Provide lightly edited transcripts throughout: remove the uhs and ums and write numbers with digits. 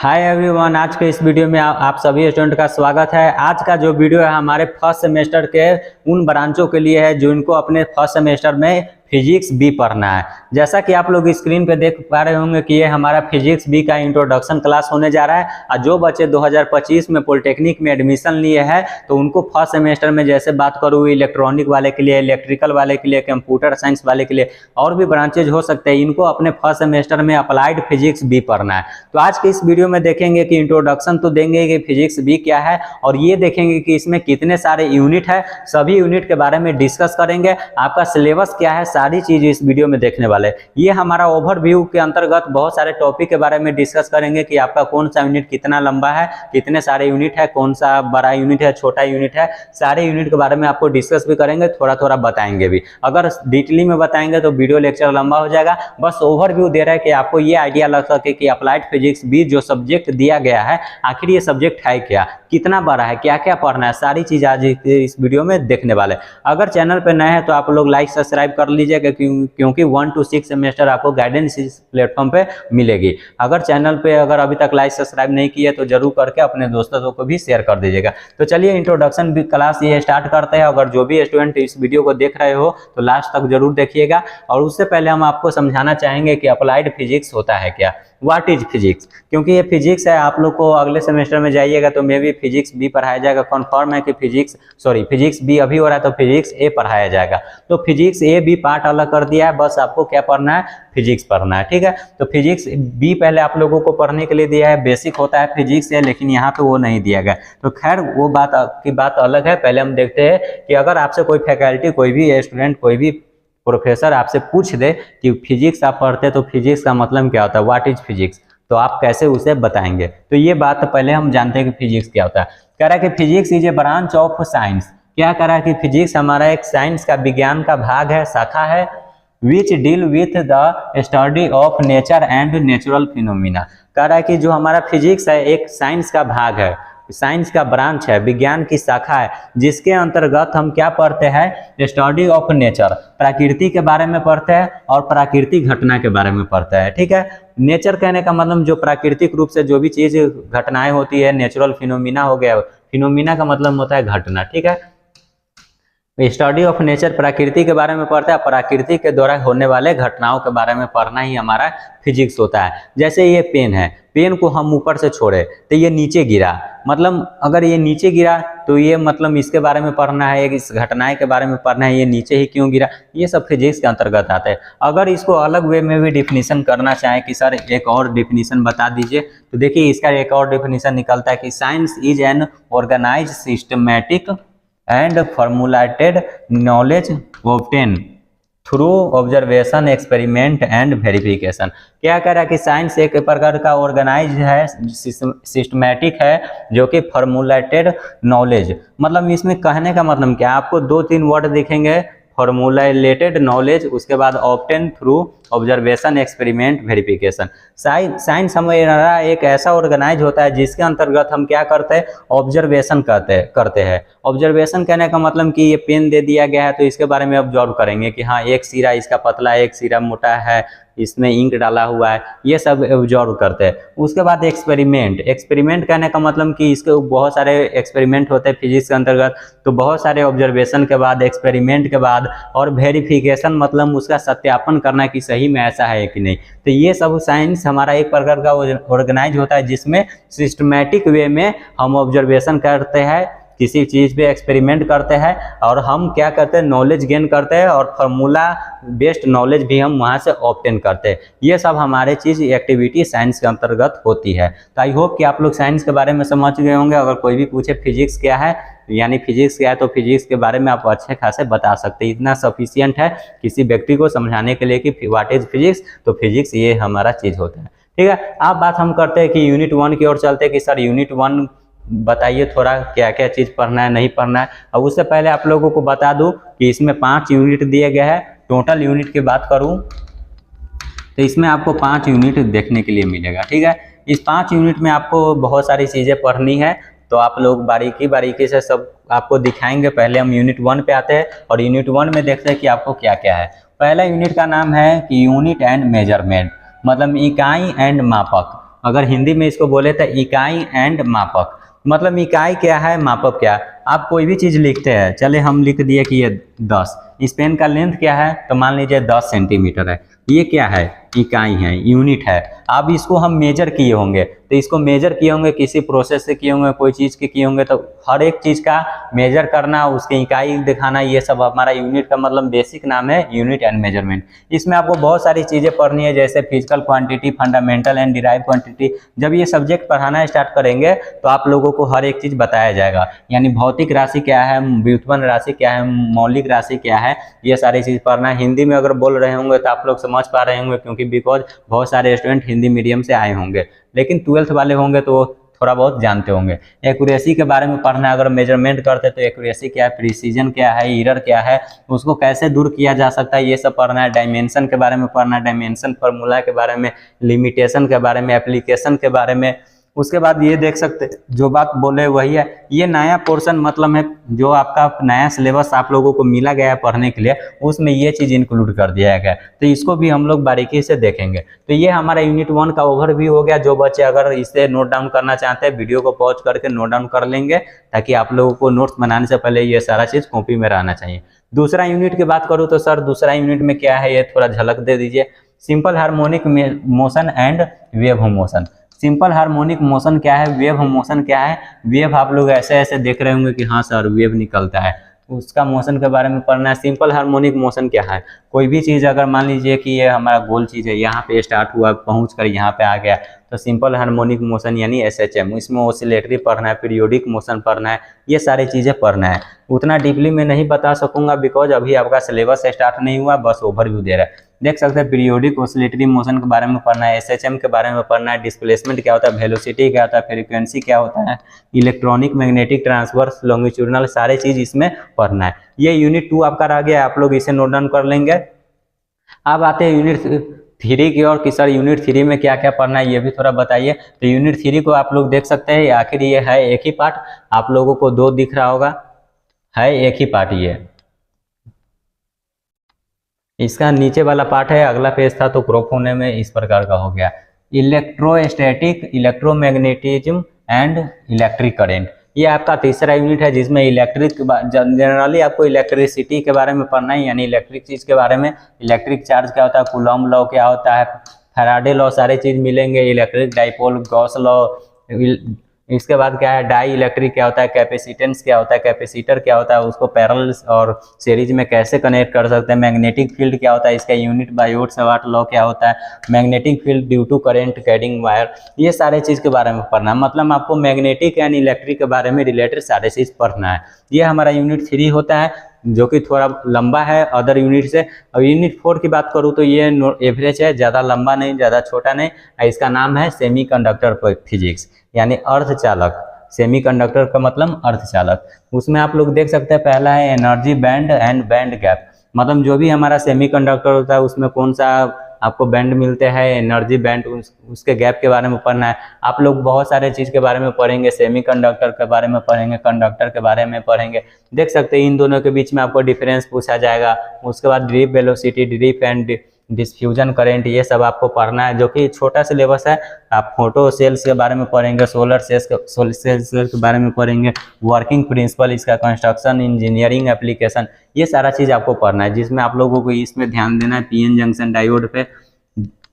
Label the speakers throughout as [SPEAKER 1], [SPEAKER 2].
[SPEAKER 1] Hi everyone, आज के इस वीडियो में आप सभी स्टूडेंट का स्वागत है। आज का जो वीडियो है हमारे फर्स्ट सेमेस्टर के उन ब्रांचों के लिए है जो इनको अपने फर्स्ट सेमेस्टर में फिजिक्स बी पढ़ना है। जैसा कि आप लोग स्क्रीन पे देख पा रहे होंगे कि ये हमारा फिजिक्स बी का इंट्रोडक्शन क्लास होने जा रहा है। और जो बच्चे 2025 में पॉलिटेक्निक में एडमिशन लिए हैं तो उनको फर्स्ट सेमेस्टर में जैसे बात करूँ इलेक्ट्रॉनिक वाले के लिए, इलेक्ट्रिकल वाले के लिए, कंप्यूटर साइंस वाले के लिए और भी ब्रांचेज हो सकते हैं, इनको अपने फर्स्ट सेमेस्टर में अप्लाइड फिजिक्स बी पढ़ना है। तो आज के इस वीडियो में देखेंगे कि इंट्रोडक्शन तो देंगे कि फिजिक्स बी क्या है और ये देखेंगे कि इसमें कितने सारे यूनिट है, सभी यूनिट के बारे में डिस्कस करेंगे। आपका सिलेबस क्या है, सारी चीज इस वीडियो में देखने वाले। ये हमारा ओवरव्यू के अंतर्गत बहुत सारे टॉपिक के बारे में डिस्कस करेंगे कि आपका कौन सा यूनिट कितना लंबा है, कितने सारे यूनिट है, कौन सा बड़ा यूनिट है, छोटा यूनिट है, सारे यूनिट के बारे में आपको डिस्कस भी करेंगे, थोड़ा थोड़ा बताएंगे भी। अगर डिटेली में बताएंगे तो वीडियो लेक्चर लंबा हो जाएगा। बस ओवरव्यू दे रहा है कि आपको ये आइडिया लग सके कि अप्लाइड फिजिक्स बी जो सब्जेक्ट दिया गया है आखिर ये सब्जेक्ट है क्या, कितना बड़ा है, क्या क्या पढ़ना है, सारी चीज आज इस वीडियो में देखने वाले। अगर चैनल पे नए हैं तो आप लोग लाइक सब्सक्राइब कर लीजिएगा क्योंकि 1 to 6 सेमेस्टर आपको गाइडेंस इस प्लेटफॉर्म पे मिलेगी। अगर चैनल पे अभी तक लाइक सब्सक्राइब नहीं किए तो जरूर करके अपने दोस्तों को भी शेयर कर दीजिएगा। तो चलिए इंट्रोडक्शन क्लास ये स्टार्ट करते हैं। अगर जो भी स्टूडेंट इस वीडियो को देख रहे हो तो लास्ट तक जरूर देखिएगा। और उससे पहले हम आपको समझाना चाहेंगे कि अप्लाइड फिजिक्स होता है क्या, व्हाट इज फिजिक्स। क्योंकि ये फिजिक्स है, आप लोग को अगले सेमेस्टर में जाइएगा तो मे भी फिजिक्स बी पढ़ाया जाएगा। कन्फर्म है कि फिजिक्स बी अभी हो रहा है तो फिजिक्स ए पढ़ाया जाएगा। तो फिजिक्स ए बी पार्ट अलग कर दिया है, बस आपको क्या पढ़ना है, फिजिक्स पढ़ना है। ठीक है, तो फिजिक्स बी पहले आप लोगों को पढ़ने के लिए दिया है, बेसिक होता है फिजिक्स है, लेकिन यहाँ पे वो नहीं दिया गया। तो खैर वो बात अलग है। पहले हम देखते हैं कि अगर आपसे कोई फैकल्टी, कोई भी स्टूडेंट, कोई भी प्रोफेसर आपसे पूछ दे कि फिजिक्स आप पढ़ते हैं तो फिजिक्स का मतलब क्या होता है, व्हाट इज फिजिक्स, तो आप कैसे उसे बताएंगे। तो ये बात पहले हम जानते हैं कि फिजिक्स क्या होता है। कह रहा है कि physics is a branch of science. क्या कह रहा है कि फिजिक्स हमारा एक साइंस का, विज्ञान का भाग है, शाखा है, which deal with the study of nature and natural phenomena. कह रहा है कि जो हमारा फिजिक्स है एक साइंस का भाग है, साइंस का ब्रांच है, विज्ञान की शाखा है, जिसके अंतर्गत हम क्या पढ़ते हैं, स्टडी ऑफ नेचर, प्रकृति के बारे में पढ़ते हैं और प्राकृतिक घटना के बारे में पढ़ते हैं। ठीक है, नेचर कहने का मतलब जो प्राकृतिक रूप से जो भी चीज घटनाएं होती है, नेचुरल फिनोमिना हो गया, फिनोमिना का मतलब होता है घटना। ठीक है, स्टडी ऑफ नेचर प्रकृति के बारे में पढ़ता है, प्रकृति के द्वारा होने वाले घटनाओं के बारे में पढ़ना ही हमारा फिजिक्स होता है। जैसे ये पेन है, पेन को हम ऊपर से छोड़े तो ये नीचे गिरा, मतलब अगर ये नीचे गिरा तो ये मतलब इसके बारे में पढ़ना है, इस घटनाएं के बारे में पढ़ना है, ये नीचे ही क्यों गिरा, ये सब फिजिक्स के अंतर्गत आता है। अगर इसको अलग वे में भी डिफिनीशन करना चाहे कि सर एक और डिफिनीशन बता दीजिए, तो देखिए इसका एक और डिफिनीशन निकलता है कि science is an organize systematic and formulated knowledge obtained through observation, experiment and verification। क्या कह रहा है कि साइंस एक प्रकार का ऑर्गेनाइज है, सिस्टमैटिक है, जो कि फॉर्मुलेटेड नॉलेज, मतलब इसमें कहने का मतलब क्या, आपको 2-3 वर्ड दिखेंगे, फॉर्मुलेटेड नॉलेज, उसके बाद obtain through observation, experiment, verification. Science हमारा एक ऐसा ऑर्गेनाइज होता है जिसके अंतर्गत हम क्या करते हैं, ऑब्जर्वेशन करते हैं। ऑब्जर्वेशन कहने का मतलब कि ये पेन दे दिया गया है तो इसके बारे में ऑब्जर्व करेंगे कि हाँ एक सिरा इसका पतला है, एक सिरा मोटा है, इसमें इंक डाला हुआ है, ये सब ऑब्जर्व करते हैं। उसके बाद एक्सपेरिमेंट कहने का मतलब कि इसके बहुत सारे एक्सपेरिमेंट होते हैं फिजिक्स के अंतर्गत, तो बहुत सारे ऑब्जर्वेशन के बाद, एक्सपेरिमेंट के बाद और वेरिफिकेशन मतलब उसका सत्यापन करना कि सही में ऐसा है कि नहीं। तो ये सब साइंस हमारा एक प्रकार का ऑर्गेनाइज होता है जिसमें सिस्टमैटिक वे में हम ऑब्जर्वेशन करते हैं, किसी चीज पे एक्सपेरिमेंट करते हैं और हम क्या करते हैं, नॉलेज गेन करते हैं और फार्मूला बेस्ड नॉलेज भी हम वहाँ से ऑब्टेन करते हैं। ये सब हमारे चीज एक्टिविटी साइंस के अंतर्गत होती है। तो आई होप कि आप लोग साइंस के बारे में समझ गए होंगे। अगर कोई भी पूछे फिजिक्स क्या है, यानी फिजिक्स क्या है, तो फिजिक्स के बारे में आप अच्छे खासे बता सकते हैं। इतना सफिशियंट है किसी व्यक्ति को समझाने के लिए कि व्हाट इज फिजिक्स, तो फिजिक्स ये हमारा चीज होता है। ठीक है, अब बात हम करते हैं कि यूनिट 1 की ओर चलते हैं कि सर यूनिट 1 बताइए थोड़ा क्या क्या चीज़ पढ़ना है, नहीं पढ़ना है। अब उससे पहले आप लोगों को बता दूं कि इसमें 5 यूनिट दिए गए हैं। टोटल यूनिट की बात करूं तो इसमें आपको 5 यूनिट देखने के लिए मिलेगा। ठीक है, इस 5 यूनिट में आपको बहुत सारी चीज़ें पढ़नी है, तो आप लोग बारीकी से सब आपको दिखाएंगे। पहले हम यूनिट 1 पे आते हैं और यूनिट 1 में देखते हैं कि आपको क्या क्या है। पहला यूनिट का नाम है कि यूनिट एंड मेजरमेंट, मतलब इकाई एंड मापक। अगर हिंदी में इसको बोले तो इकाई एंड मापक। मतलब इकाई क्या है, मापक क्या है। आप कोई भी चीज़ लिखते हैं, चले हम लिख दिए कि ये 10, इस पेन का लेंथ क्या है, तो मान लीजिए 10 सेंटीमीटर है, ये क्या है, इकाई है, यूनिट है। अब इसको हम मेजर किए होंगे, तो इसको मेजर किए होंगे किसी प्रोसेस से किए होंगे, कोई चीज़ के किए होंगे, तो हर एक चीज़ का मेजर करना, उसके इकाई दिखाना, ये सब हमारा यूनिट का मतलब बेसिक नाम है यूनिट एंड मेजरमेंट। इसमें आपको बहुत सारी चीज़ें पढ़नी है, जैसे physical quantity, fundamental and derive quantity. जब ये सब्जेक्ट पढ़ाना स्टार्ट करेंगे तो आप लोगों को हर एक चीज़ बताया जाएगा, यानी भौतिक राशि क्या है, व्युत्पन्न राशि क्या है, मौलिक राशि क्या है, ये सारी चीज़ पढ़ना है। हिंदी में अगर बोल रहे होंगे तो आप लोग समझ पा रहे होंगे, क्योंकि बिकॉज बहुत सारे स्टूडेंट हिंदी मीडियम से आए होंगे, लेकिन 12th वाले होंगे तो वो थोड़ा बहुत जानते होंगे। एक्यूरेसी के बारे में पढ़ना है, अगर मेजरमेंट करते तो एक्यूरेसी क्या है, प्रिसीजन क्या है, एरर क्या है, उसको कैसे दूर किया जा सकता है, ये सब पढ़ना है। डायमेंशन के बारे में पढ़ना है, डायमेंशन फार्मूला के बारे में, लिमिटेशन के बारे में, एप्लीकेशन के बारे में। उसके बाद ये देख सकते जो बात बोले वही है, ये नया पोर्शन मतलब है जो आपका नया सिलेबस आप लोगों को मिला गया है पढ़ने के लिए, उसमें ये चीज़ इंक्लूड कर दिया गया, तो इसको भी हम लोग बारीकी से देखेंगे। तो ये हमारा यूनिट 1 का ओवरव्यू हो गया। जो बच्चे अगर इसे नोट डाउन करना चाहते हैं, वीडियो को पॉज करके नोट डाउन कर लेंगे, ताकि आप लोगों को नोट्स बनाने से पहले ये सारा चीज़ कॉपी में रहना चाहिए। दूसरा यूनिट की बात करूँ तो सर दूसरा यूनिट में क्या है, ये थोड़ा झलक दे दीजिए। Simple harmonic motion and wave motion. Simple harmonic motion क्या है, वेव मोशन क्या है। वेव आप लोग ऐसे ऐसे देख रहे होंगे कि हाँ सर वेव निकलता है, उसका मोशन के बारे में पढ़ना है। सिंपल हार्मोनिक मोशन क्या है, कोई भी चीज़ अगर मान लीजिए कि ये हमारा गोल चीज़ है, यहाँ पे स्टार्ट हुआ पहुँच कर यहाँ पे आ गया, तो सिंपल हार्मोनिक मोशन यानी SHM, इसमें ऑसिलेटरी पढ़ना है, पीरियोडिक मोशन पढ़ना है, ये सारी चीज़ें पढ़ना है। उतना डीपली में नहीं बता सकूंगा बिकॉज अभी आपका सिलेबस स्टार्ट नहीं हुआ, बस ओवरव्यू दे रहा है। देख सकते हैं पीरियोडिक ऑसिलेटरी मोशन के बारे में पढ़ना है, SHM के बारे में पढ़ना है, डिस्प्लेसमेंट क्या होता है, वेलोसिटी क्या होता है, फ्रीक्वेंसी क्या होता है, इलेक्ट्रॉनिक मैग्नेटिक ट्रांसवर्स लॉन्गिट्यूडनल, सारे चीज़ इसमें पढ़ना है। ये यूनिट 2 आपका रह गया, आप लोग इसे नोट डाउन कर लेंगे। अब आते हैं यूनिट 3 की ओर कि सर यूनिट 3 में क्या क्या पढ़ना है, ये भी थोड़ा बताइए। तो यूनिट 3 को आप लोग देख सकते हैं, आखिर ये है एक ही पार्ट, आप लोगों को 2 दिख रहा होगा, है एक ही पार्ट। ये इसका नीचे वाला पार्ट है, अगला पेज था तो क्रॉप होने में इस प्रकार का हो गया। Electrostatic, electromagnetism and electric current, ये आपका तीसरा यूनिट है, जिसमें इलेक्ट्रिक जनरली आपको इलेक्ट्रिसिटी के बारे में पढ़ना है, यानी इलेक्ट्रिक चीज़ के बारे में। इलेक्ट्रिक चार्ज क्या होता है, कूलॉम लॉ क्या होता है, फैराडे लॉ, सारे चीज़ मिलेंगे। इलेक्ट्रिक डाइपोल, गॉस लॉ, इसके बाद क्या है, डाई इलेक्ट्रिक क्या होता है, कैपेसिटेंस क्या होता है, कैपेसिटर क्या होता है, उसको पैरेलल और सीरीज में कैसे कनेक्ट कर सकते हैं। मैग्नेटिक फील्ड क्या होता है, इसका यूनिट बाय वाट लॉ क्या होता है, magnetic field due to current carrying wire, ये सारे चीज़ के बारे में पढ़ना है। मतलब आपको मैग्नेटिक एंड इलेक्ट्रिक के बारे में रिलेटेड सारे चीज़ पढ़ना है। ये हमारा यूनिट 3 होता है, जो कि थोड़ा लंबा है अदर यूनिट से। अब यूनिट 4 की बात करूँ तो ये एवरेज है, ज़्यादा लंबा नहीं ज़्यादा छोटा नहीं। इसका नाम है सेमीकंडक्टर फिजिक्स, यानी अर्धचालक। सेमीकंडक्टर का मतलब अर्धचालक। उसमें आप लोग देख सकते हैं, पहला है energy band and band gap. मतलब जो भी हमारा सेमीकंडक्टर होता है उसमें कौन सा आपको बैंड मिलते हैं, एनर्जी बैंड, उसके गैप के बारे में पढ़ना है। आप लोग बहुत सारे चीज़ के बारे में पढ़ेंगे, सेमीकंडक्टर के बारे में पढ़ेंगे, कंडक्टर के बारे में पढ़ेंगे। देख सकते हैं इन दोनों के बीच में आपको डिफरेंस पूछा जाएगा। उसके बाद drip velocity, drip and diffusion current, ये सब आपको पढ़ना है, जो कि छोटा सिलेबस है। आप फोटो सेल्स के बारे में पढ़ेंगे, सोलर सेल्स के बारे में पढ़ेंगे, वर्किंग प्रिंसिपल, इसका कंस्ट्रक्शन, इंजीनियरिंग एप्लीकेशन, ये सारा चीज़ आपको पढ़ना है, जिसमें आप लोगों को इसमें ध्यान देना है। PN जंक्शन डायोड पे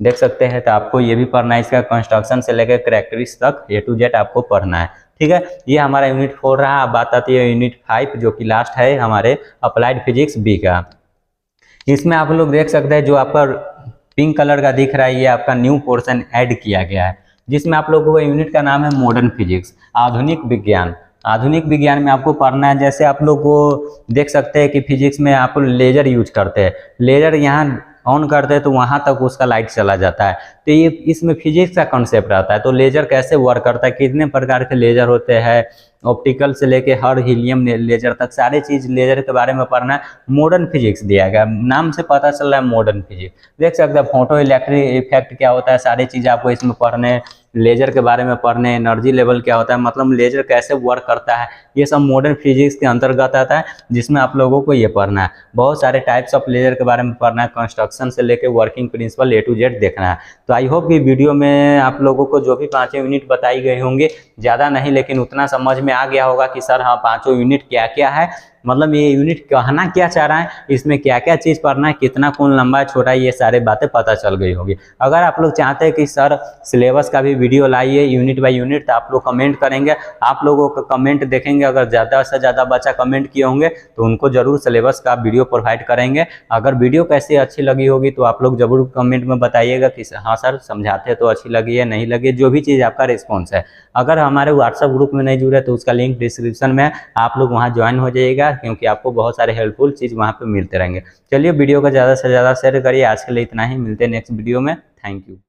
[SPEAKER 1] देख सकते हैं, तो आपको ये भी पढ़ना है। इसका कंस्ट्रक्शन से लेकर कैरेक्टरिस्टिक्स तक A to Z आपको पढ़ना है। ठीक है, ये हमारा यूनिट 4 रहा। अब बात आती है यूनिट 5, जो कि लास्ट है हमारे अप्लाइड फिजिक्स B का। इसमें आप लोग देख सकते हैं, जो आपका पिंक कलर का दिख रहा है, ये आपका न्यू पोर्शन ऐड किया गया है, जिसमें आप लोगों को यूनिट का नाम है मॉडर्न फिजिक्स, आधुनिक विज्ञान। आधुनिक विज्ञान में आपको पढ़ना है, जैसे आप लोग को देख सकते हैं कि फिजिक्स में आप लेजर यूज करते हैं, लेजर यहाँ ऑन करते हैं तो वहाँ तक उसका लाइट चला जाता है। तो ये इसमें फिजिक्स का कॉन्सेप्ट रहता है। तो लेजर कैसे वर्क करता है, कितने प्रकार के लेजर होते हैं, ऑप्टिकल से लेके हर हीलियम लेजर तक, सारे चीज़ लेजर के बारे में पढ़ना है। मॉडर्न फिजिक्स दिया गया, नाम से पता चल रहा है मॉडर्न फिजिक्स। देख सकते हैं फोटो इलेक्ट्रिक इफेक्ट क्या होता है, सारी चीज़ आपको इसमें पढ़ने लेजर के बारे में पढ़ने, एनर्जी लेवल क्या होता है, मतलब लेजर कैसे वर्क करता है, ये सब मॉडर्न फिजिक्स के अंतर्गत आता है, जिसमें आप लोगों को ये पढ़ना है। बहुत सारे टाइप्स ऑफ लेजर के बारे में पढ़ना है, कंस्ट्रक्शन से लेकर working principle A to Z देखना है। तो आई होप कि वीडियो में आप लोगों को जो भी 5 यूनिट बताई गई होंगे, ज़्यादा नहीं लेकिन उतना समझ में आ गया होगा कि सर हाँ 5 यूनिट क्या क्या है, मतलब ये यूनिट कहना क्या चाह रहा है, इसमें क्या क्या चीज़ पढ़ना है, कितना कौन लंबा है छोटा है, ये सारे बातें पता चल गई होगी। अगर आप लोग चाहते हैं कि सर सिलेबस का भी वीडियो लाइए यूनिट बाय यूनिट, तो आप लोग कमेंट करेंगे, आप लोगों का कमेंट देखेंगे, अगर ज़्यादा से ज़्यादा बच्चा कमेंट किए होंगे तो उनको जरूर सिलेबस का वीडियो प्रोवाइड करेंगे। अगर वीडियो कैसी अच्छी लगी होगी तो आप लोग जरूर कमेंट में बताइएगा कि हाँ सर समझाते तो अच्छी लगी है, नहीं लगी, जो भी चीज़ आपका रिस्पॉन्स है। अगर हमारे व्हाट्सएप ग्रुप में नहीं जुड़े तो उसका लिंक डिस्क्रिप्शन में है, आप लोग वहाँ ज्वाइन हो जाइएगा, क्योंकि आपको बहुत सारे हेल्पफुल चीज़ वहाँ पे मिलते रहेंगे। चलिए वीडियो को ज़्यादा से ज़्यादा शेयर करिए। आज के लिए इतना ही, मिलते हैं नेक्स्ट वीडियो में। Thank you.